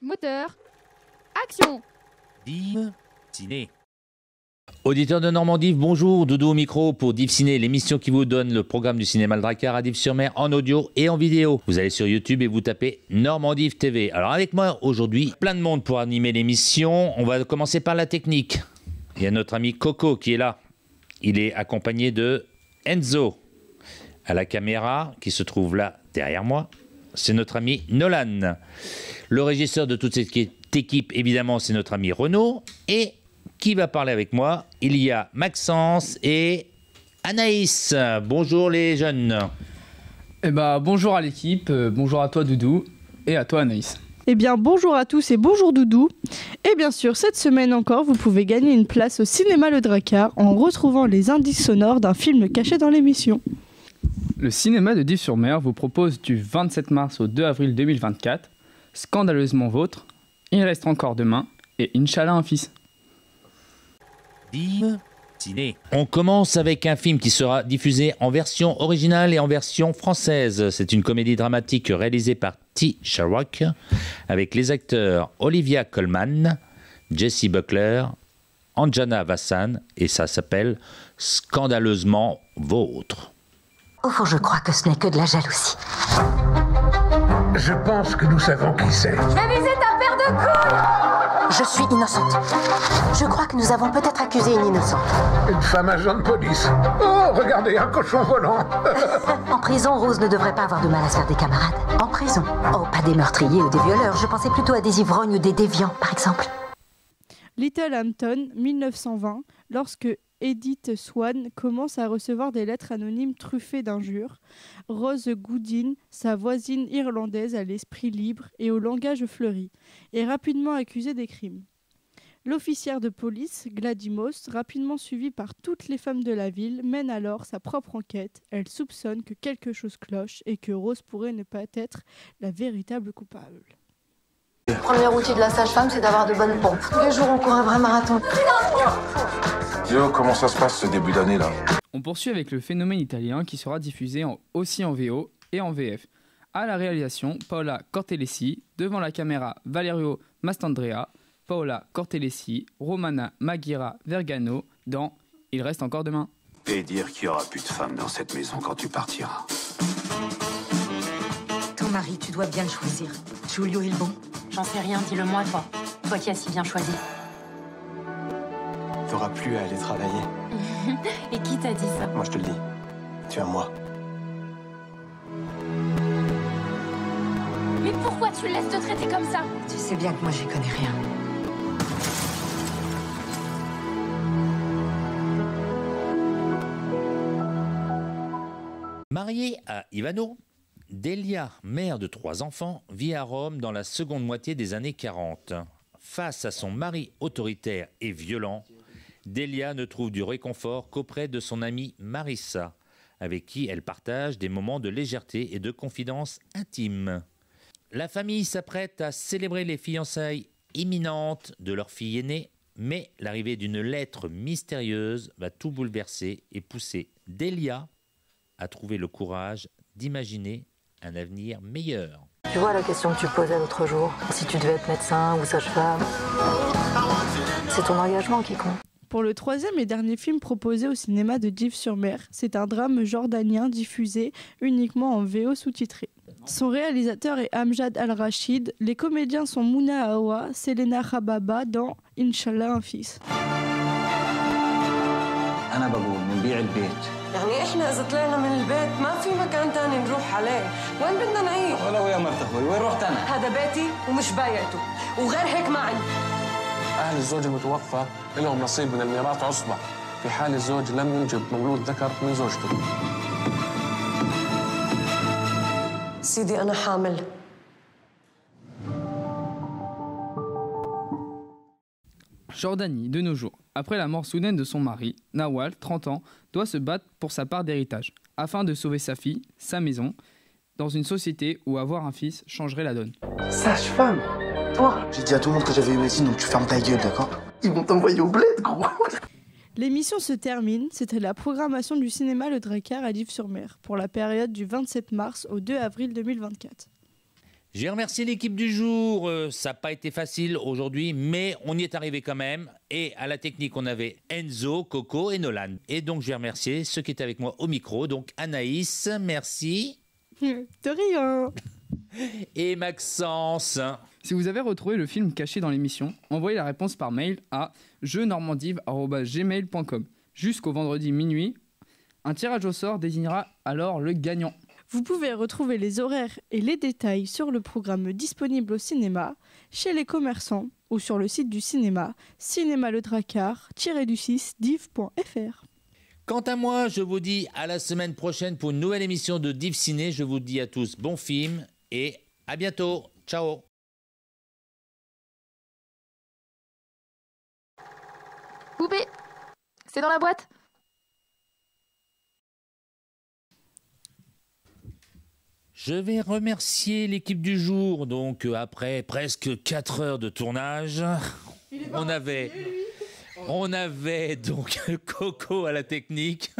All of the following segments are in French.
Moteur. Action. Div Ciné. Auditeurs de Normandie, bonjour, Doudou au micro pour Div Ciné, l'émission qui vous donne le programme du cinéma Le Drakkar à Dives-sur-Mer en audio et en vidéo. Vous allez sur YouTube et vous tapez Normandie TV. Alors avec moi aujourd'hui, plein de monde pour animer l'émission. On va commencer par la technique. Il y a notre ami Coco qui est là. Il est accompagné de Enzo. À la caméra, qui se trouve là derrière moi, c'est notre ami Nolan. Le régisseur de toute cette équipe, évidemment, c'est notre ami Renaud. Et qui va parler avec moi? Il y a Maxence et Anaïs. Bonjour les jeunes. Bonjour à l'équipe, bonjour à toi Doudou et à toi Anaïs. Eh bien, bonjour à tous et bonjour Doudou. Et bien sûr, cette semaine encore, vous pouvez gagner une place au cinéma Le Drakkar en retrouvant les indices sonores d'un film caché dans l'émission. Le cinéma de Dives-sur-Mer vous propose du 27 mars au 2 avril 2024, Scandaleusement Vôtre, Il reste encore demain et Inch'Allah un fils. Div Ciné. On commence avec un film qui sera diffusé en version originale et en version française. C'est une comédie dramatique réalisée par T. Sharrock avec les acteurs Olivia Colman, Jessie Buckler, Anjana Vasan et ça s'appelle Scandaleusement Vôtre. Au fond, je crois que ce n'est que de la jalousie. Je pense que nous savons qui c'est. Je vais viser ta paire de couilles. Je suis innocente. Je crois que nous avons peut-être accusé une innocente. Une femme agent de police. Oh, regardez, un cochon volant. En prison, Rose ne devrait pas avoir de mal à se faire des camarades. En prison. Oh, pas des meurtriers ou des violeurs. Je pensais plutôt à des ivrognes ou des déviants, par exemple. Little Hampton, 1920, lorsque Edith Swan commence à recevoir des lettres anonymes truffées d'injures. Rose Goodin, sa voisine irlandaise à l'esprit libre et au langage fleuri, est rapidement accusée des crimes. L'officière de police, Gladys Moss, rapidement suivie par toutes les femmes de la ville, mène alors sa propre enquête. Elle soupçonne que quelque chose cloche et que Rose pourrait ne pas être la véritable coupable. Le premier outil de la sage-femme, c'est d'avoir de bonnes pompes. Tous les jours, on court un vrai marathon. Yo, comment ça se passe ce début d'année là? On poursuit avec le phénomène italien qui sera diffusé aussi en VO et en VF. À la réalisation, Paola Cortellesi, devant la caméra Valerio Mastandrea, Paola Cortellesi, Romana Maghira Vergano dans Il reste encore demain. Et dire qu'il n'y aura plus de femmes dans cette maison quand tu partiras. Ton mari, tu dois bien le choisir. Giulio est le bon. J'en sais rien, dis-le-moi, toi. Toi qui as si bien choisi. T'auras plus à aller travailler. Et qui t'a dit ça? Moi, je te le dis. Tu as moi. Mais pourquoi tu le laisses te traiter comme ça? Tu sais bien que moi, j'y connais rien. Mariée à Ivano, Delia, mère de 3 enfants, vit à Rome dans la seconde moitié des années 40. Face à son mari autoritaire et violent, Delia ne trouve du réconfort qu'auprès de son amie Marissa, avec qui elle partage des moments de légèreté et de confidence intime. La famille s'apprête à célébrer les fiançailles imminentes de leur fille aînée, mais l'arrivée d'une lettre mystérieuse va tout bouleverser et pousser Delia à trouver le courage d'imaginer un avenir meilleur. Tu vois la question que tu posais l'autre jour, si tu devais être médecin ou sage-femme. C'est ton engagement qui compte. Pour le troisième et dernier film proposé au cinéma de Dives-sur-Mer, c'est un drame jordanien diffusé uniquement en VO sous-titré. Son réalisateur est Amjad Al-Rachid. Les comédiens sont Mouna Awa, Selena Khababa dans Inch'Allah un fils. يعني احنا اذا طلعنا من البيت ما في مكان تاني نروح عليه، وين بدنا نعيش؟ ولو يا مرت اخوي، وين رحت انا؟ هذا بيتي ومش بايعته، وغير هيك ما عندي. اهل الزوج المتوفى لهم نصيب من الميراث عصبة، في حال الزوج لم ينجب مولود ذكر من زوجته. سيدي انا حامل. Jordanie, de nos jours. Après la mort soudaine de son mari, Nawal, 30 ans, doit se battre pour sa part d'héritage, afin de sauver sa fille, sa maison, dans une société où avoir un fils changerait la donne. Sage-femme? Toi? J'ai dit à tout le monde que j'avais eu médecine, donc tu fermes ta gueule, d'accord? Ils vont t'envoyer au bled, gros. L'émission se termine, c'était la programmation du cinéma Le Drakkar à Dives-sur-Mer, pour la période du 27 mars au 2 avril 2024. J'ai remercié l'équipe du jour. Ça n'a pas été facile aujourd'hui, mais on y est arrivé quand même. Et à la technique, on avait Enzo, Coco et Nolan. Et donc, je vais remercier ceux qui étaient avec moi au micro. Donc, Anaïs, merci. De rien. Et Maxence. Si vous avez retrouvé le film caché dans l'émission, envoyez la réponse par mail à jeuxnormandive@gmail.com. Jusqu'au vendredi minuit, un tirage au sort désignera alors le gagnant. Vous pouvez retrouver les horaires et les détails sur le programme disponible au cinéma, chez les commerçants ou sur le site du cinéma, cinéma-le-dracard-du-6-div.fr. Quant à moi, je vous dis à la semaine prochaine pour une nouvelle émission de Div Ciné. Je vous dis à tous bon film et à bientôt. Ciao. Poupée, c'est dans la boîte. Je vais remercier l'équipe du jour. Donc, après presque 4 heures de tournage, on avait donc Coco à la technique.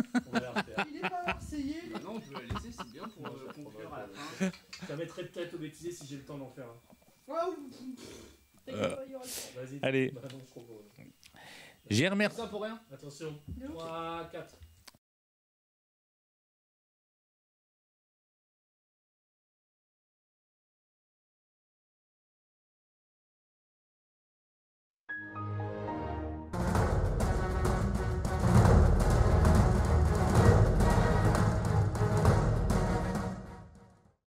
Il est pas marseillais. Non, je vais la laisser, c'est bien pour conclure à la fin. Ça mettrait peut-être au bêtisier si j'ai le temps d'en faire un. Allez. Bah non, je crois pas. J'ai remercié. Ça pour rien. Attention. 3, 4.